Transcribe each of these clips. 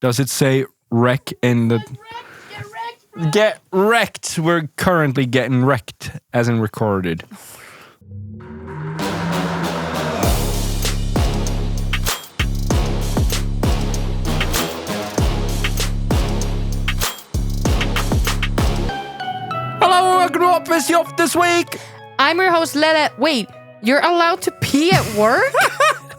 Does it say wreck in the... Get wrecked. We're currently getting wrecked, as in recorded. Hello, welcome to What Pissed You Off This Week. I'm your host, Lele. Wait, you're allowed to pee at work?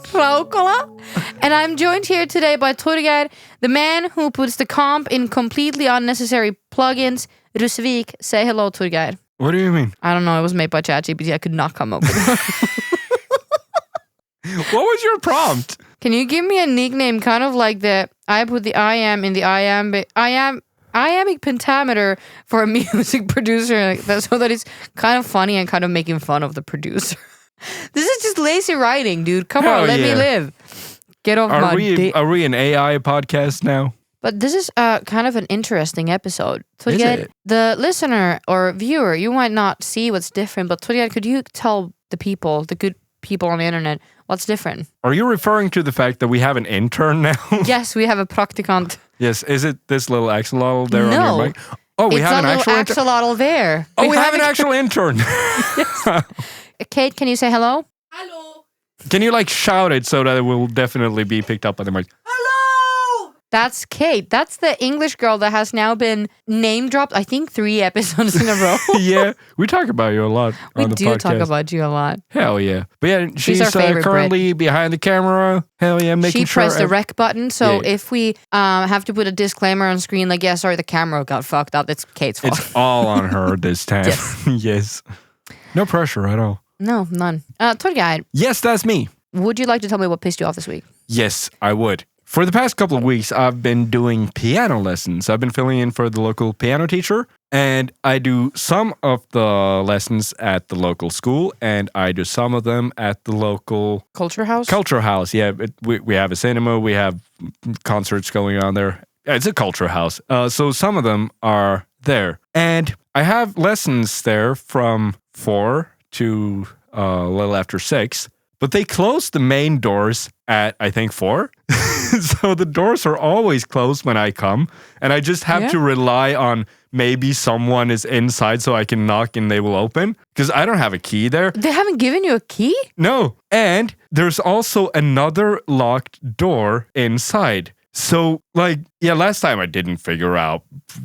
Raukola? And I'm joined here today by Torgeir, the man who puts the comp in completely unnecessary plugins. Ryssevik, say hello, Torgeir. What do you mean? I don't know, it was made by ChatGPT. I could not come up with it. What was your prompt? Can you give me a nickname, kind of like I put the I am in the iambic pentameter for a music producer, so that it's kind of funny and kind of making fun of the producer. This is just lazy writing, dude. Come on, let me live. Get off my dick. Are we an AI podcast now? But this is kind of an interesting episode. Is it? The listener or viewer, you might not see what's different, but Torgeir, could you tell the people, the good people on the internet, what's different? Are you referring to the fact that we have an intern now? Yes, we have a practicant. Yes, is it this little axolotl there on your mic? Oh, we it's have an a actual little axolotl there. Oh, we have an actual intern. Yes. Kate, can you say hello? Hello. Can you shout it so that it will definitely be picked up by the mic? Hello. That's Kate. That's the English girl that has now been name dropped, I think, 3 episodes in a row. Yeah, we talk about you a lot on the podcast. We do talk about you a lot. Hell yeah. But yeah, she's our favorite currently behind the camera. Hell yeah, making sure. She pressed the rec button, so if we have to put a disclaimer on screen, like, yeah, sorry, the camera got fucked up, it's Kate's fault. It's all on her this time. Yes. Yes. No pressure at all. No, none. Torgeir. Yes, that's me. Would you like to tell me what pissed you off this week? Yes, I would. For the past couple of weeks, I've been doing piano lessons. I've been filling in for the local piano teacher, and I do some of the lessons at the local school, and I do some of them at the local... Culture house? Culture house, yeah. We have a cinema, we have concerts going on there. It's a culture house. So some of them are there. And I have lessons there from 4 to a little after 6, but they close the main doors at, I think, 4. So the doors are always closed when I come, and I just have to rely on maybe someone is inside so I can knock and they will open, because I don't have a key there. They haven't given you a key? No. And there's also another locked door inside. So, last time I didn't figure out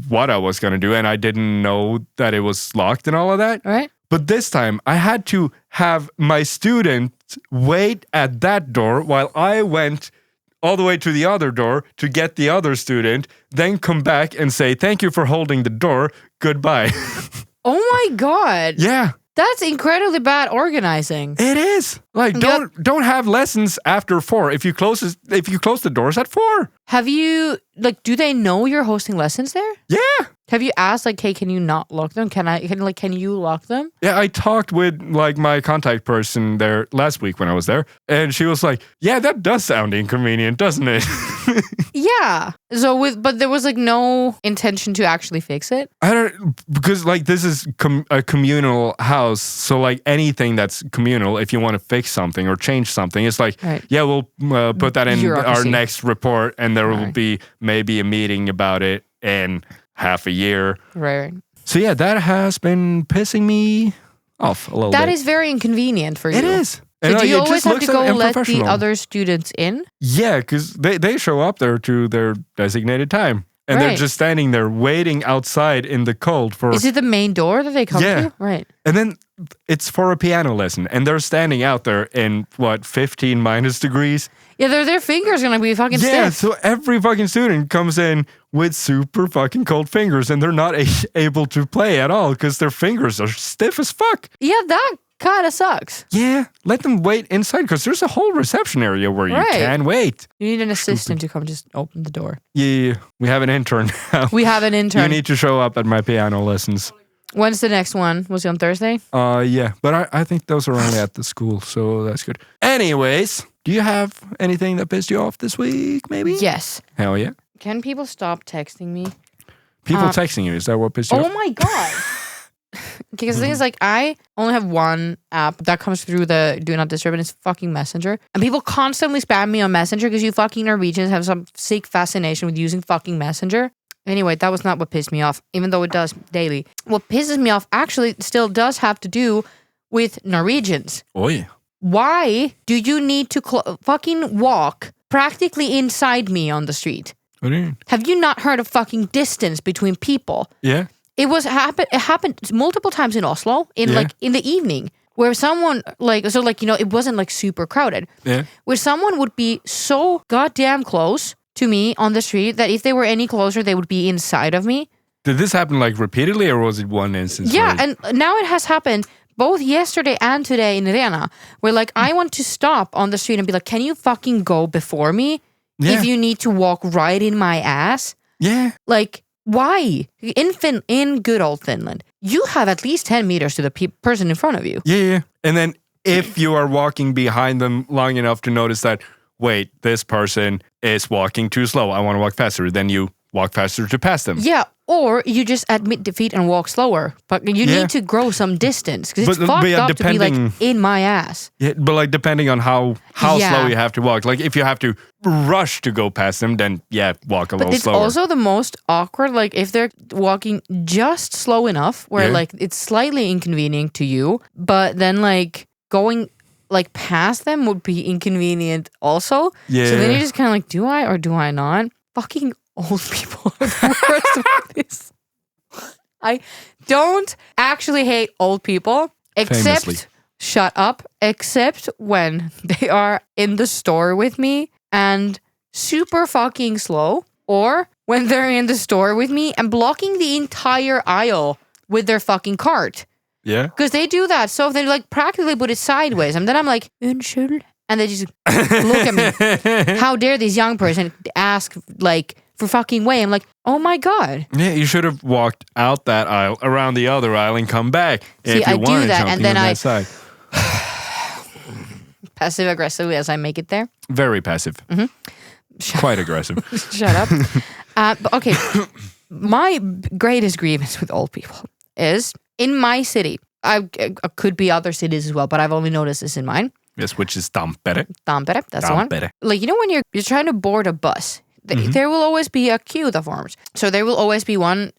what I was going to do, and I didn't know that it was locked and all of that. All right. But this time, I had to have my student wait at that door while I went all the way to the other door to get the other student, then come back and say, thank you for holding the door, goodbye. Oh my God. Yeah. That's incredibly bad organizing. It is. Don't have lessons after 4 if you close the doors at 4. Have you, do they know you're hosting lessons there? Yeah. Have you asked, hey, can you not lock them? Can you lock them? Yeah, I talked with, my contact person there last week when I was there, and she was like, yeah, that does sound inconvenient, doesn't it? Yeah. So but there was, no intention to actually fix it? I don't, because, this is a communal house, so, anything that's communal, if you want to fix something or change something, it's yeah, we'll put that in our next report, and there will be maybe a meeting about it in half a year. Right. So yeah, that has been pissing me off a little bit. That is very inconvenient for you. It is. So do you always have to go let the other students in? Yeah, because they show up there to their designated time. And they're just standing there waiting outside in the cold for... Is it the main door that they come to? Right. And then it's for a piano lesson. And they're standing out there in, 15 minus degrees? Yeah, their fingers are going to be fucking stiff. Yeah, so every fucking student comes in with super fucking cold fingers. And they're not able to play at all because their fingers are stiff as fuck. Yeah, that kind of sucks. Yeah, let them wait inside because there's a whole reception area where you can wait. You need an assistant to come just open the door. Yeah, we have an intern now. We have an intern. You need to show up at my piano lessons. When's the next one? Was it on Thursday? Yeah, but I think those are only at the school, so that's good. Anyways, do you have anything that pissed you off this week, maybe? Yes. Hell yeah. Can people stop texting me? People texting you, is that what pissed you off? Oh my God. Because the thing is, like, I only have one app that comes through the Do Not Disturb, and it's fucking Messenger. And people constantly spam me on Messenger because you fucking Norwegians have some sick fascination with using fucking Messenger. Anyway, that was not what pissed me off, even though it does daily. What pisses me off actually still does have to do with Norwegians. Oi. Why do you need to fucking walk practically inside me on the street? What do you mean? Have you not heard of fucking distance between people? Yeah. It happened multiple times in Oslo in the evening where someone it wasn't like super crowded. Yeah. Where someone would be so goddamn close to me on the street that if they were any closer they would be inside of me. Did this happen like repeatedly or was it one instance? Yeah, and now it has happened both yesterday and today in Rena where like I want to stop on the street and be like, can you fucking go before me if you need to walk right in my ass? Yeah. Like, why? In good old Finland, you have at least 10 meters to the person in front of you. Yeah. And then if you are walking behind them long enough to notice that, wait, this person is walking too slow, I want to walk faster, then you walk faster to pass them. Yeah, or you just admit defeat and walk slower. But you need to grow some distance because it's fucked up to be like in my ass. Yeah, but like depending on how slow you have to walk. Like if you have to rush to go past them, then walk a little slower. But it's also the most awkward, like if they're walking just slow enough where like it's slightly inconvenient to you, but then like going like past them would be inconvenient also. Yeah. So then you're just kind of like, do I or do I not? Fucking old people are the worst with this. I don't actually hate old people, except shut up, except when they are in the store with me and super fucking slow, or when they're in the store with me and blocking the entire aisle with their fucking cart. Yeah. Because they do that. So they like practically put it sideways. And then I'm like, unnskyld. And they just look at me. How dare this young person ask like for fucking way? I'm like, oh my God. Yeah, you should have walked out that aisle, around the other aisle and come back. See, if you I do that and then I side. Passive aggressively as I make it there. Very passive. Quite aggressive. Shut up. But okay, my greatest grievance with old people is in my city. I could be other cities as well, but I've only noticed this in mine. Yes, which is Tampere. Tampere, that's the one. Like, you know when you're trying to board a bus, there will always be a queue that forms. So there will always be one,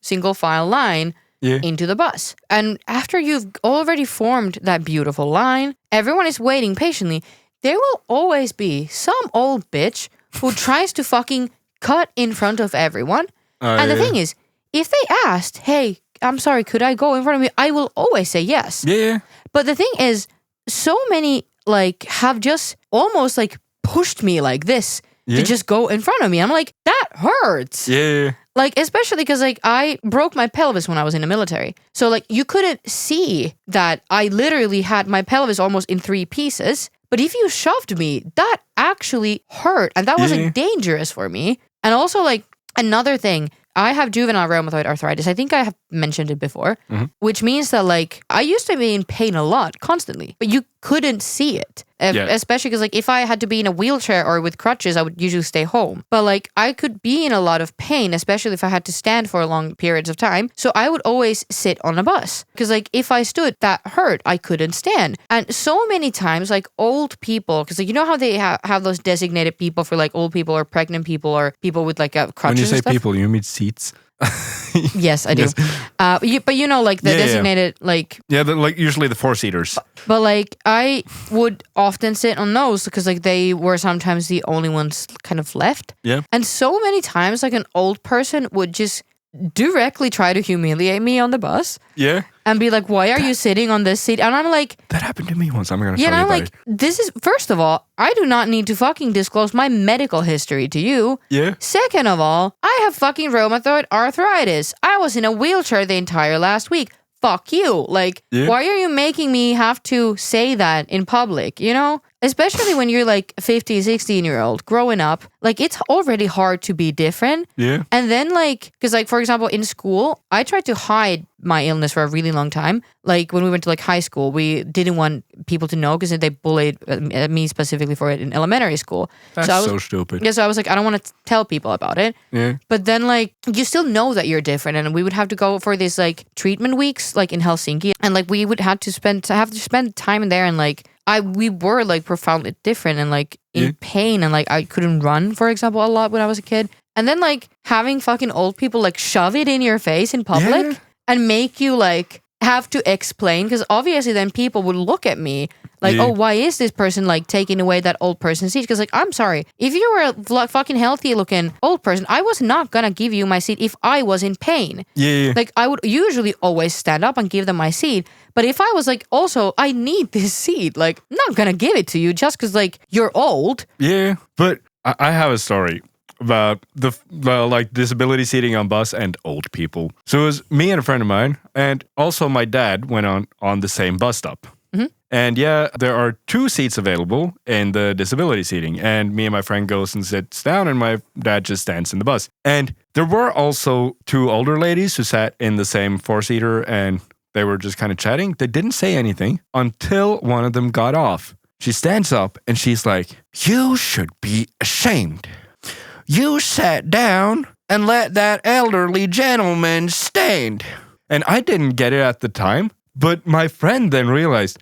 single file line into the bus. And after you've already formed that beautiful line, everyone is waiting patiently. There will always be some old bitch who tries to fucking cut in front of everyone. And the thing is, if they asked, hey, I'm sorry, could I go in front of you? I will always say yes. Yeah. But the thing is, so many like have just almost like pushed me like this to just go in front of me. I'm like, that hurts. Yeah. Like, especially because like I broke my pelvis when I was in the military. So like you couldn't see that I literally had my pelvis almost in 3 pieces. But if you shoved me, that actually hurt. And that wasn't dangerous for me. And also like another thing, I have juvenile rheumatoid arthritis. I think I have mentioned it before, which means that like I used to be in pain a lot, constantly, but you couldn't see it. Especially because like if I had to be in a wheelchair or with crutches, I would usually stay home. But like I could be in a lot of pain, especially if I had to stand for long periods of time. So I would always sit on a bus because like if I stood, that hurt. I couldn't stand. And so many times like old people, because like, you know how they have those designated people for like old people or pregnant people or people with like crutches. When you say and stuff? people, you mean seats? Yes, I do. But you know, like the designated, like... Yeah, like usually the 4-seaters. But like, I would often sit on those because like they were sometimes the only ones kind of left. Yeah. And so many times like an old person would just directly try to humiliate me on the bus. Yeah. And be like, why are you sitting on this seat? And I'm like... That happened to me once. I'm going to tell you I'm about like, this is... First of all, I do not need to fucking disclose my medical history to you. Yeah. Second of all, I have fucking rheumatoid arthritis. I was in a wheelchair the entire last week. Fuck you. Like, why are you making me have to say that in public, you know? especially when you're like 15, 16-year-old growing up, like it's already hard to be different. Yeah. And then like, because like, for example, in school, I tried to hide my illness for a really long time. Like when we went to like high school, we didn't want people to know because they bullied me specifically for it in elementary school. That's so, so stupid. Yeah, so I was like, I don't want to tell people about it. Yeah. But then like, you still know that you're different. And we would have to go for these like treatment weeks, like in Helsinki. And like we would have to spend time in there and like, we were like profoundly different and like in pain and like I couldn't run, for example, a lot when I was a kid. And then like having fucking old people like shove it in your face in public and make you like have to explain, because obviously then people would look at me like, oh, why is this person like taking away that old person's seat? Because like, I'm sorry, if you were a fucking healthy looking old person, I was not gonna give you my seat if I was in pain. Yeah. Like I would usually always stand up and give them my seat. But if I was like, also, I need this seat, like I'm not gonna give it to you just because like you're old. Yeah. But I have a story about the like disability seating on bus and old people. So it was me and a friend of mine, and also my dad went on the same bus stop. And yeah, there are 2 seats available in the disability seating. And me and my friend goes and sits down, and my dad just stands in the bus. And there were also 2 older ladies who sat in the same 4-seater, and they were just kind of chatting. They didn't say anything until one of them got off. She stands up and she's like, "You should be ashamed. You sat down and let that elderly gentleman stand." And I didn't get it at the time, but my friend then realized,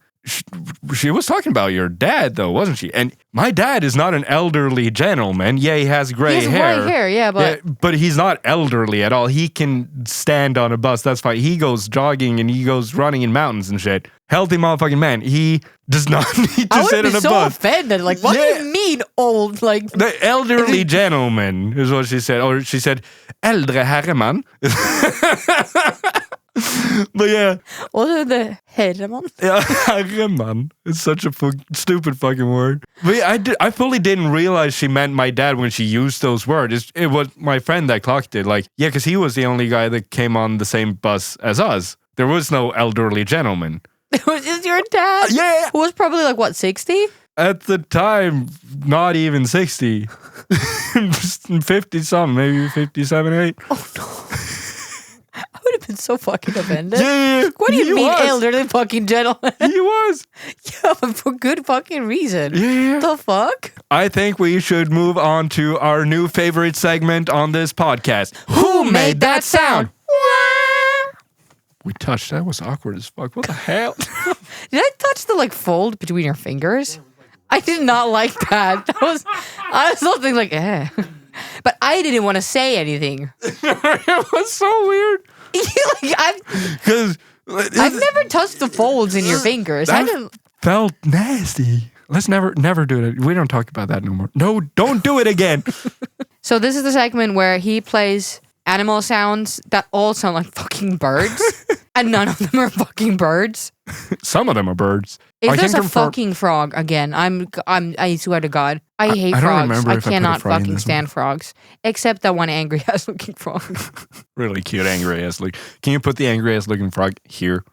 she was talking about your dad, though, wasn't she? And my dad is not an elderly gentleman. Yeah, he has gray hair. He has white hair, yeah, but he's not elderly at all. He can stand on a bus. That's fine. He goes jogging and he goes running in mountains and shit. Healthy motherfucking man. He does not need to sit on a bus. I would be so offended. Like, what do you mean old? Like the elderly gentleman is what she said. Or she said, "Äldre herreman." But yeah. Also the herreman. Yeah, herreman. It's such a stupid fucking word. But yeah, I fully didn't realize she meant my dad when she used those words. It was my friend that clocked it. Like, yeah, because he was the only guy that came on the same bus as us. There was no elderly gentleman. It was just your dad? Yeah. Who was probably like, what, 60? At the time, not even 60. 50-something, maybe 57, 8. Oh, no. I would have been so fucking offended. Yeah. What do you mean, elderly fucking gentleman? He was. Yeah, but for good fucking reason. Yeah. The fuck? I think we should move on to our new favorite segment on this podcast. Who made that sound? We touched. That was awkward as fuck. What the hell? Did I touch the like fold between your fingers? I did not like that. I was something like, eh. But I didn't want to say anything. It was so weird. Because I've never touched the folds in your fingers. That felt nasty. Let's never do it. We don't talk about that no more. No, don't do it again. So this is the segment where he plays animal sounds that all sound like fucking birds. And none of them are fucking birds. Some of them are birds. If there's a fucking frog again, I swear to God, I hate frogs. I cannot fucking stand frogs. Except that one angry ass looking frog. Really cute angry ass look. Can you put the angry ass looking frog here?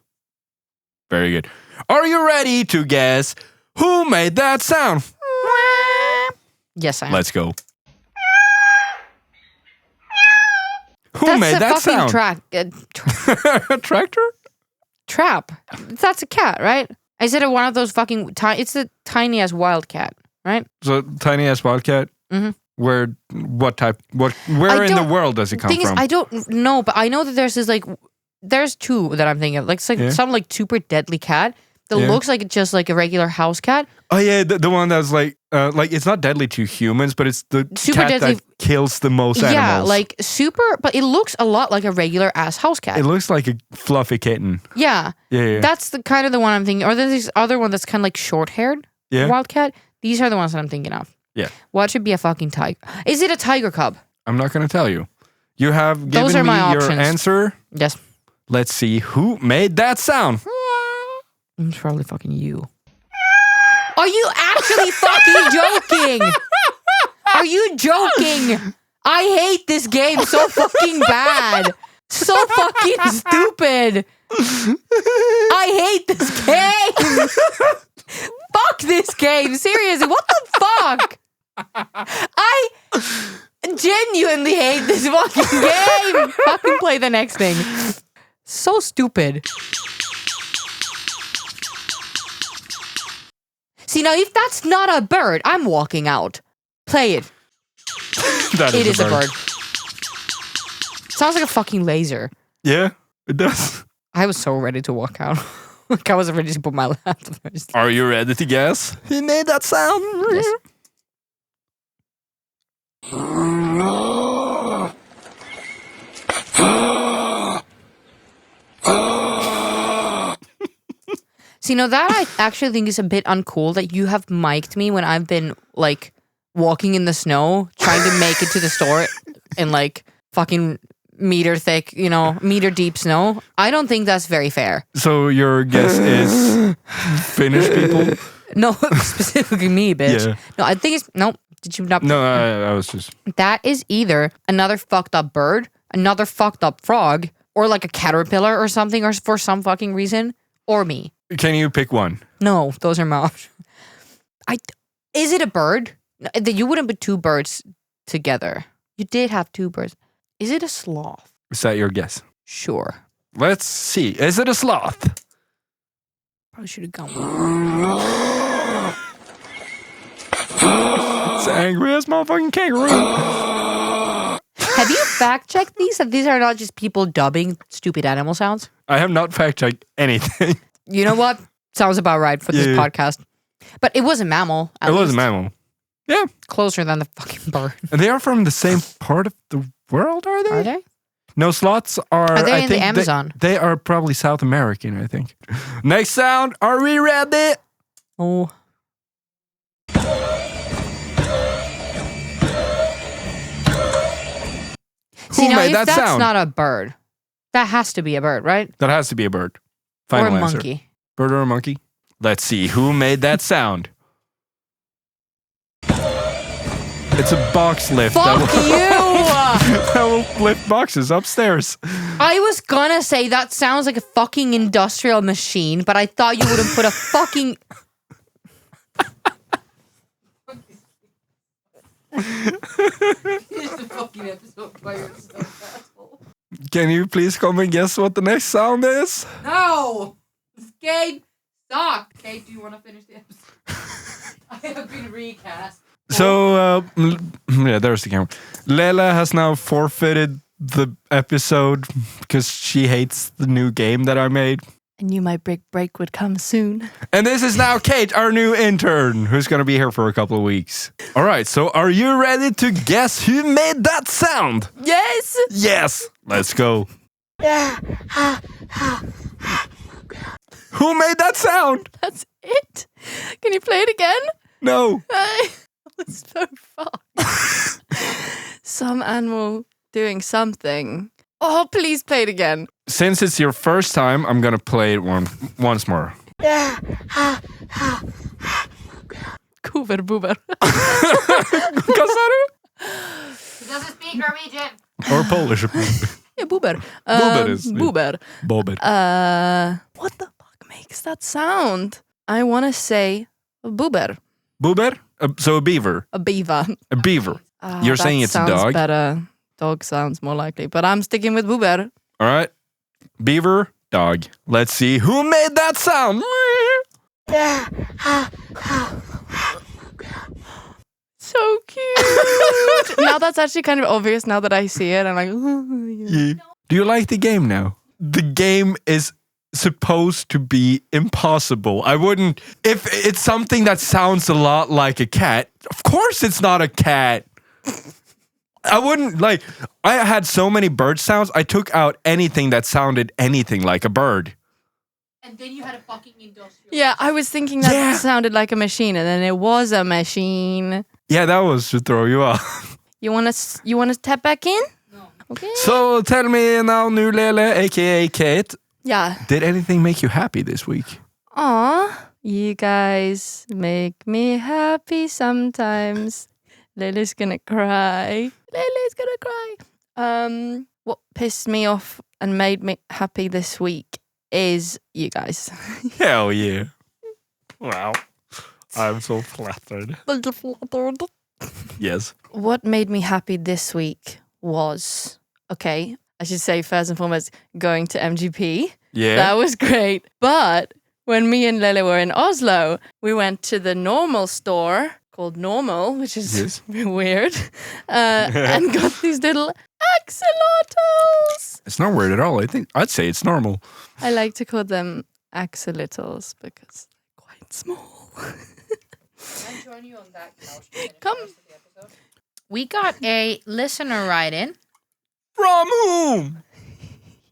Very good. Are you ready to guess who made that sound? Yes, I am. Let's go. Who made that sound? Tractor? Trap. That's a cat, right? I said one of those fucking it's the tiny ass wildcat, right? So tiny ass wildcat? Mm-hmm. Where in the world does it come from? I don't know, but I know that there's this like there's 2 that I'm thinking of. Like it's like some like super deadly cat that looks like just like a regular house cat. Oh yeah, the one that's like it's not deadly to humans, but it's the super cat deadly. That kills the most animals. Yeah, like super, but it looks a lot like a regular ass house cat. It looks like a fluffy kitten. Yeah. That's the kind of the one I'm thinking. Or there's this other one that's kind of like short-haired wildcat. These are the ones that I'm thinking of. Yeah. What should be a fucking tiger? Is it a tiger cub? I'm not going to tell you. You have given me your options. answer. Yes. Let's see who made that sound. It's probably fucking you. Are you actually fucking joking? Are you joking? I hate this game so fucking bad. So fucking stupid. I hate this game. Fuck this game. Seriously, what the fuck? I genuinely hate this fucking game. Fucking play the next thing. So stupid. See, now if that's not a bird, I'm walking out. Play it. It is a bird. Sounds like a fucking laser. Yeah, it does. I was so ready to walk out. Like I was ready to put my laptop. Are you ready to guess? Who made that sound? Yes. See, now that I actually think is a bit uncool that you have mic'd me when I've been like walking in the snow trying to make it to the store in like fucking meter thick, meter deep snow. I don't think that's very fair. So your guess is Finnish people? No, specifically me, bitch. Yeah. No, I think it's no. Did you not? No, I was just. That is either another fucked up bird, another fucked up frog, or like a caterpillar or something, or for some fucking reason, or me. Can you pick one? No, those are my options. Is it a bird? No, you wouldn't put two birds together. You did have two birds. Is it a sloth? Is that your guess? Sure. Let's see. Is it a sloth? Probably should have gone. It's angry as motherfucking kangaroo. Have you fact checked these? That these are not just people dubbing stupid animal sounds? I have not fact checked anything. You know what? Sounds about right for this podcast. But it was a mammal. It was a mammal. Yeah. Closer than the fucking bird. And they are from the same part of the world, are they? Are they? No, sloths are... Are they I in think the Amazon? They are probably South American, I think. Next sound. Are we ready? Oh. See, now made if that that's sound? not a bird, that has to be a bird, right? That has to be a bird. Or Final a answer. monkey. Bird or a monkey? Let's see. Who made that sound? It's a box lift. Fuck that will lift boxes upstairs. I was gonna say that sounds like a fucking industrial machine, but I thought you wouldn't put a fucking... Can you please come and guess what the next sound is? No! This game sucked. Okay, do you want to finish the episode? I have been recast. So, yeah, there's the camera. Lele has now forfeited the episode because she hates the new game that I made. I knew my break would come soon. And this is now Kate, our new intern, who's going to be here for a couple of weeks. All right, so are you ready to guess who made that sound? Yes! Yes! Let's go. Who made that sound? That's it. Can you play it again? No. I was so fucked. Some animal doing something. Oh, please play it again. Since it's your first time, I'm going to play it once more. Kuber buber. Does it speak Norwegian? Or Polish. Yeah, buber. Buber is- Buber. Bobbit. What the fuck makes that sound? I want to say buber. Buber? So a beaver. A beaver. A beaver. You're That saying it's a sounds dog? better. Dog sounds more likely, but I'm sticking with buber. All right. Beaver, dog. Let's see who made that sound. So cute. Now that's actually kind of obvious now that I see it. I'm like, ooh, yeah. Yeah. Do you like the game now? The game is supposed to be impossible. I wouldn't... If it's something that sounds a lot like a cat, of course it's not a cat. I wouldn't, like... I had so many bird sounds, I took out anything that sounded anything like a bird. And then you had a fucking industrial... Yeah, I was thinking that Yeah. sounded like a machine, and then it was a machine. Yeah, that was to throw you off. You wanna tap back in? No. Okay. So tell me now, new Lele, aka Kate, Yeah. did anything make you happy this week? Aw, you guys make me happy sometimes. Lily's gonna cry. Lily's gonna cry. What pissed me off and made me happy this week is you guys. Hell yeah. Wow. I'm so flattered. Yes. What made me happy this week was, okay, I should say first and foremost, going to MGP. Yeah. That was great. But when me and Lele were in Oslo, we went to the normal store called Normal, which is weird, and got these little axolotls. It's not weird at all. I'd say it's normal. I like to call them axolotls because they're quite small. Can I join you on that couch? Come. We got a listener write-in. From whom?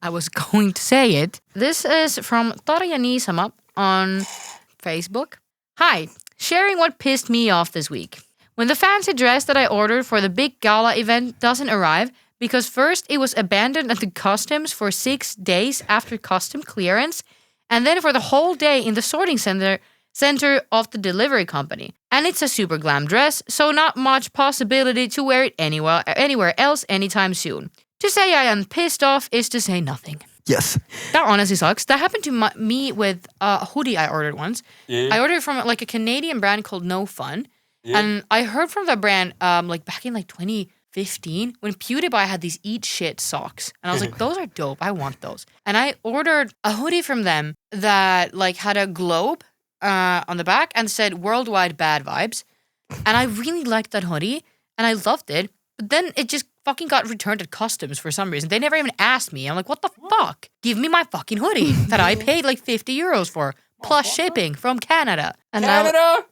I was going to say it. This is from Torgeir Ryssevik on Facebook. Hi, sharing what pissed me off this week. When the fancy dress that I ordered for the big gala event doesn't arrive, because first it was abandoned at the customs for 6 days after custom clearance, and then for the whole day in the sorting center of the delivery company. And it's a super glam dress, so not much possibility to wear it anywhere else anytime soon. To say I am pissed off is to say nothing. Yes. That honestly sucks. That happened to me with a hoodie I ordered once. Yeah. I ordered from like a Canadian brand called No Fun. Yeah. And I heard from that brand like back in like 2015 when PewDiePie had these eat shit socks. And I was like, those are dope. I want those. And I ordered a hoodie from them that like had a globe on the back and said worldwide bad vibes. And I really liked that hoodie and I loved it. But then it just fucking got returned at customs for some reason. They never even asked me. I'm like, what the fuck? Give me my fucking hoodie that I paid like 50 euros for, plus shipping from Canada. And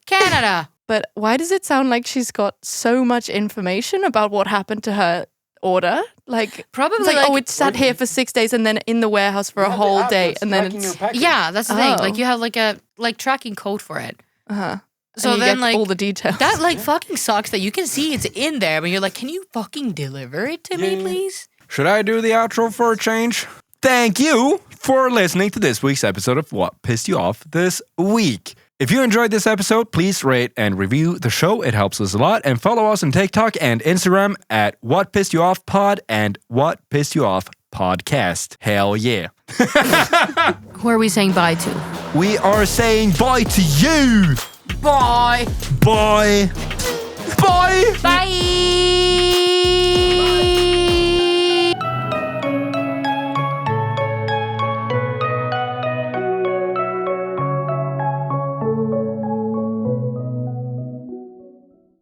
Canada! But why does it sound like she's got so much information about what happened to her order? Like, probably it's like, oh, it sat here for 6 days and then in the warehouse for a whole day. And then it's... Yeah, that's the thing. Like, you have like a tracking code for it. Uh-huh. So and you then, get like, all the details. That, like, fucking sucks that you can see it's in there, but you're like, can you fucking deliver it to me, please? Should I do the outro for a change? Thank you for listening to this week's episode of What Pissed You Off This Week. If you enjoyed this episode, please rate and review the show. It helps us a lot. And follow us on TikTok and Instagram at What Pissed You Off Pod and What Pissed You Off Podcast. Hell yeah. Who are we saying bye to? We are saying bye to you. Bye. Bye. Bye. Bye.